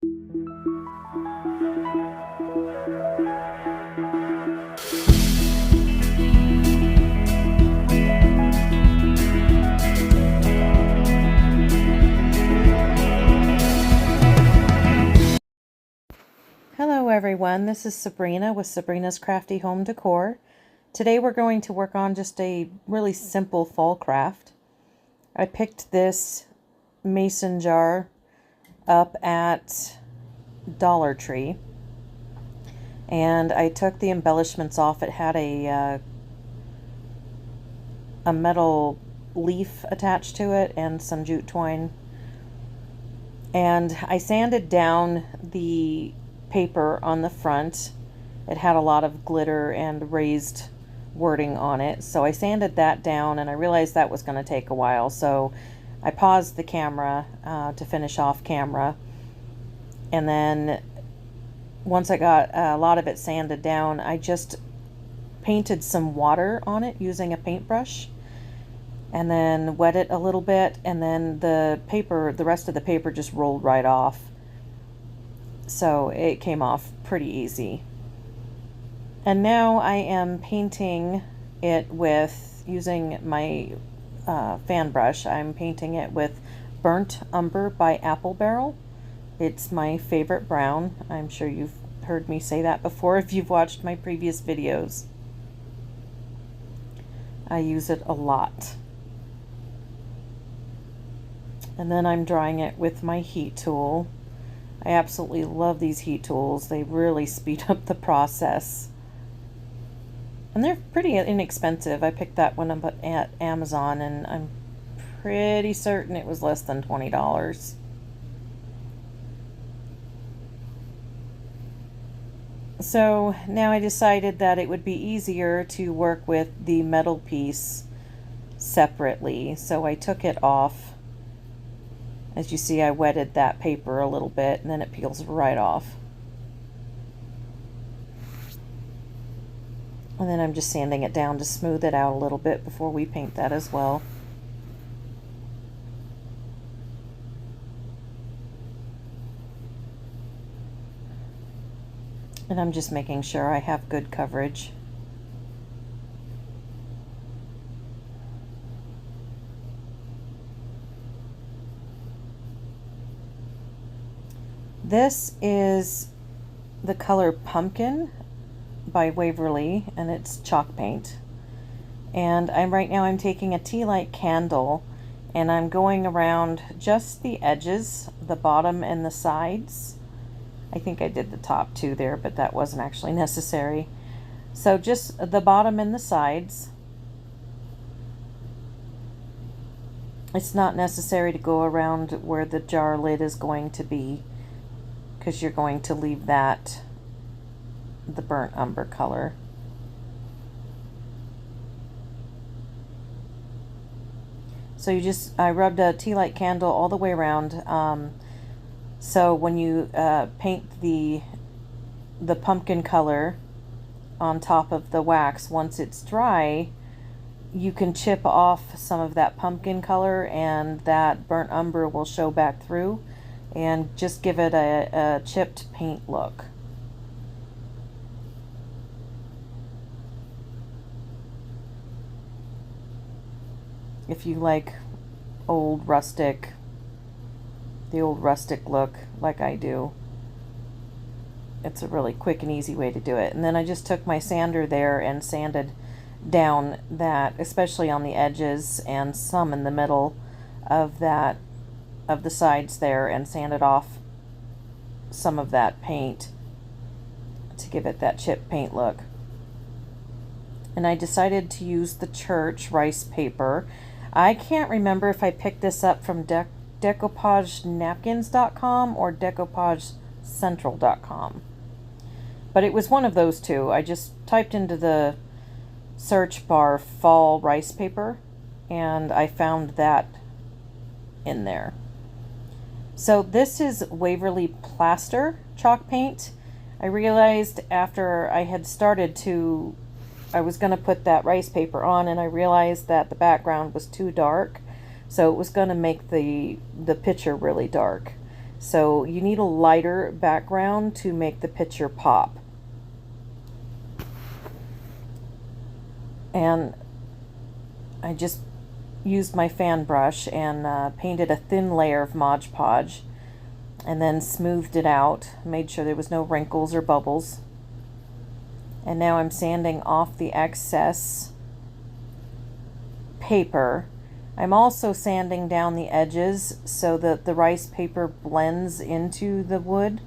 Hello everyone, this is Sabrina with Sabrina's Crafty Home Decor. Today we're going to work on just a really simple fall craft. I picked this mason jar up at Dollar Tree and I took the embellishments off. It had a metal leaf attached to it and some jute twine. And I sanded down the paper on the front. It had a lot of glitter and raised wording on it, so I sanded that down, and I realized that was going to take a while, so I paused the camera to finish off camera. And then once I got a lot of it sanded down, I just painted some water on it using a paintbrush and then wet it a little bit, and then the rest of the paper just rolled right off. So it came off pretty easy. And now I am painting it with, using my fan brush, I'm painting it with Burnt Umber by Apple Barrel. It's my favorite brown. I'm sure you've heard me say that before if you've watched my previous videos. I use it a lot. And then I'm drying it with my heat tool. I absolutely love these heat tools. They really speed up the process. And they're pretty inexpensive. I picked that one up at Amazon, and I'm pretty certain it was less than $20. So now I decided that it would be easier to work with the metal piece separately. So I took it off. As you see, I wetted that paper a little bit, and then it peels right off. And then I'm just sanding it down to smooth it out a little bit before we paint that as well. And I'm just making sure I have good coverage. This is the color Pumpkin by Waverly, and it's chalk paint. And right now I'm taking a tea light candle, and I'm going around just the edges, the bottom and the sides. I think I did the top too there, but that wasn't actually necessary. So just the bottom and the sides. It's not necessary to go around where the jar lid is going to be, because you're going to leave that the burnt umber color. So I rubbed a tea light candle all the way around. So when you paint the pumpkin color on top of the wax, once it's dry, you can chip off some of that pumpkin color, and that burnt umber will show back through, and just give it a chipped paint look. If you like the old rustic look like I do, it's a really quick and easy way to do it. And then I just took my sander there and sanded down that, especially on the edges and some in the middle of that, of the sides there, and sanded off some of that paint to give it that chip paint look. And I decided to use the Church rice paper. I can't remember if I picked this up from decoupagenapkins.com or decoupagecentral.com, but it was one of those two. I just typed into the search bar fall rice paper, and I found that in there. So this is Waverly Plaster chalk paint. I realized after I had started to, I was going to put that rice paper on, and I realized that the background was too dark, so it was going to make the picture really dark. So you need a lighter background to make the picture pop. And I just used my fan brush and painted a thin layer of Mod Podge and then smoothed it out, made sure there was no wrinkles or bubbles. And now I'm sanding off the excess paper. I'm also sanding down the edges so that the rice paper blends into the wood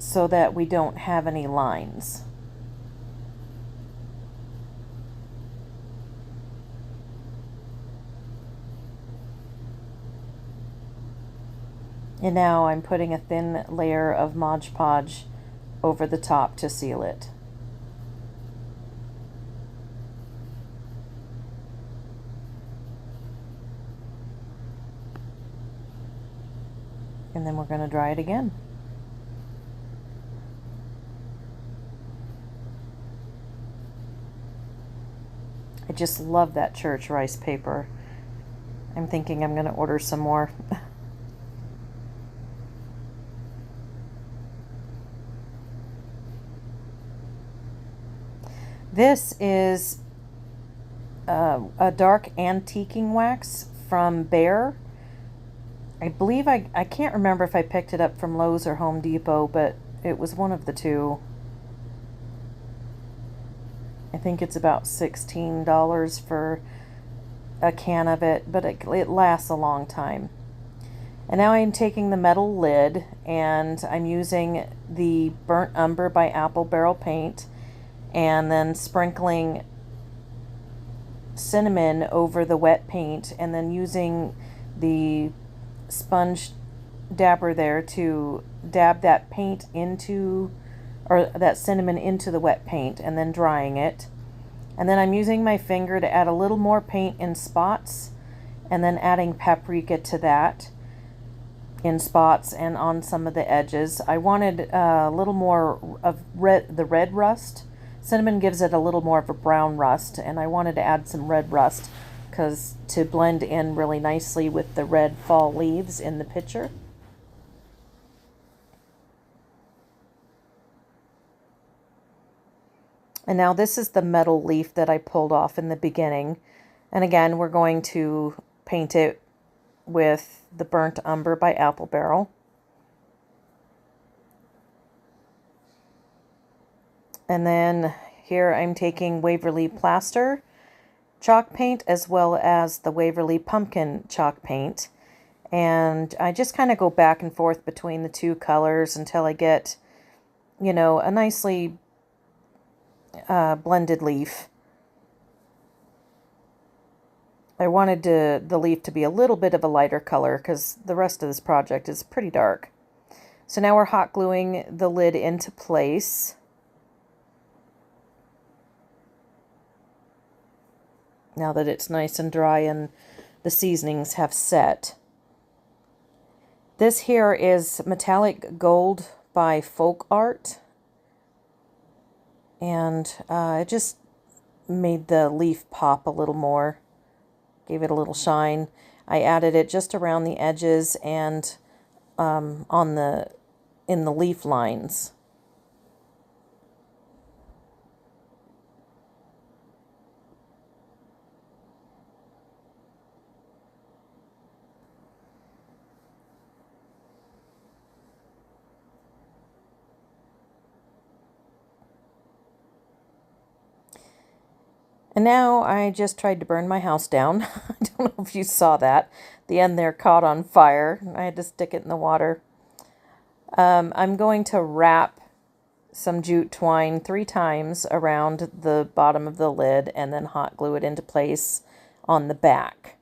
so that we don't have any lines. And now I'm putting a thin layer of Mod Podge over the top to seal it. And then we're going to dry it again. I just love that church rice paper. I'm thinking I'm going to order some more. This is a dark antiquing wax from Behr. I believe I can't remember if I picked it up from Lowe's or Home Depot, but it was one of the two. I think it's about $16 for a can of it, but it lasts a long time. And now I'm taking the metal lid and I'm using the Burnt Umber by Apple Barrel paint and then sprinkling cinnamon over the wet paint and then using the sponge dabber there to dab that paint into, or that cinnamon into the wet paint and then drying it. And then I'm using my finger to add a little more paint in spots and then adding paprika to that in spots and on some of the edges. I wanted a little more of the red rust. Cinnamon gives it a little more of a brown rust, and I wanted to add some red rust to blend in really nicely with the red fall leaves in the picture. And now this is the metal leaf that I pulled off in the beginning. And again, we're going to paint it with the Burnt Umber by Apple Barrel. And then here I'm taking Waverly Plaster chalk paint as well as the Waverly Pumpkin chalk paint. And I just kind of go back and forth between the two colors until I get, you know, a nicely blended leaf. I wanted the leaf to be a little bit of a lighter color because the rest of this project is pretty dark. So now we're hot gluing the lid into place. Now that it's nice and dry and the seasonings have set. This here is Metallic Gold by Folk Art. And it just made the leaf pop a little more. Gave it a little shine. I added it just around the edges and in the leaf lines. And now I just tried to burn my house down. I don't know if you saw that. The end there caught on fire. I had to stick it in the water. I'm going to wrap some jute twine 3 times around the bottom of the lid and then hot glue it into place on the back.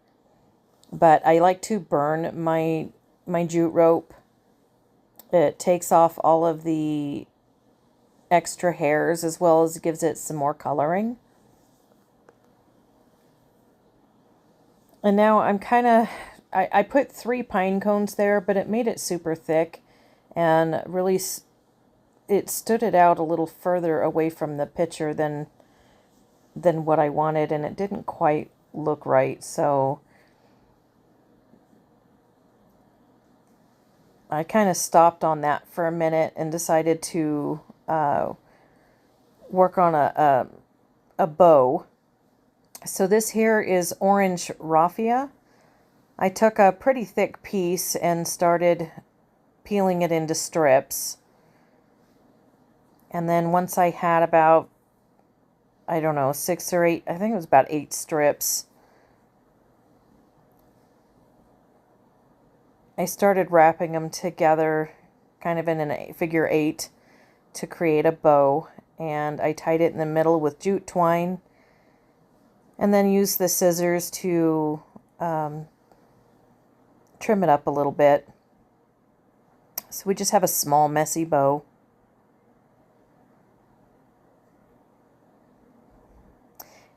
But I like to burn my jute rope. It takes off all of the extra hairs as well as gives it some more coloring. And now I'm kind of, I put 3 pine cones there, but it made it super thick and really, it stood it out a little further away from the picture than what I wanted, and it didn't quite look right. So I kind of stopped on that for a minute and decided to work on a bow. So this here is orange raffia. I took a pretty thick piece and started peeling it into strips. And then once I had about, I don't know, 6 or 8, I think it was about 8 strips, I started wrapping them together kind of in a figure 8 to create a bow. And I tied it in the middle with jute twine and then used the scissors to trim it up a little bit. So we just have a small messy bow.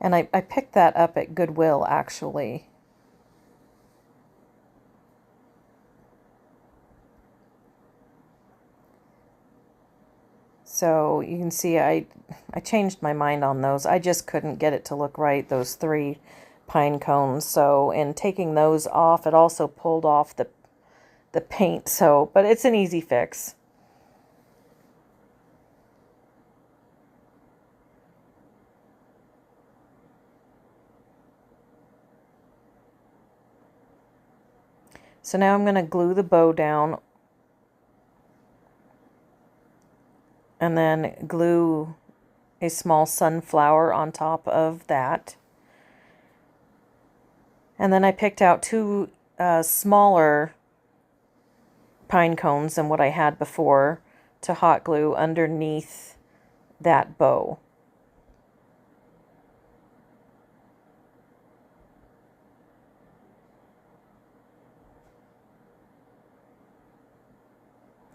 And I picked that up at Goodwill, actually. So you can see I changed my mind on those. I just couldn't get it to look right, those 3 pine cones. So in taking those off, it also pulled off the paint. So, but it's an easy fix. So now I'm going to glue the bow down and then glue a small sunflower on top of that. And then I picked out 2 smaller pine cones than what I had before to hot glue underneath that bow.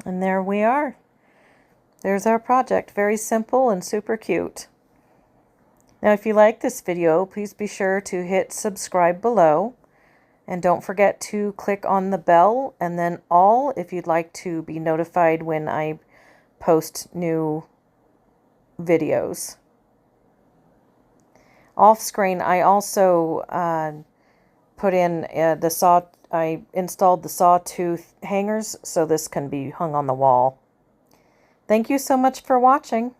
And there we are. There's our project. Very simple and super cute. Now, if you like this video, please be sure to hit subscribe below. And don't forget to click on the bell and then all if you'd like to be notified when I post new videos. Off screen, I also put in I installed the sawtooth hangers so this can be hung on the wall. Thank you so much for watching.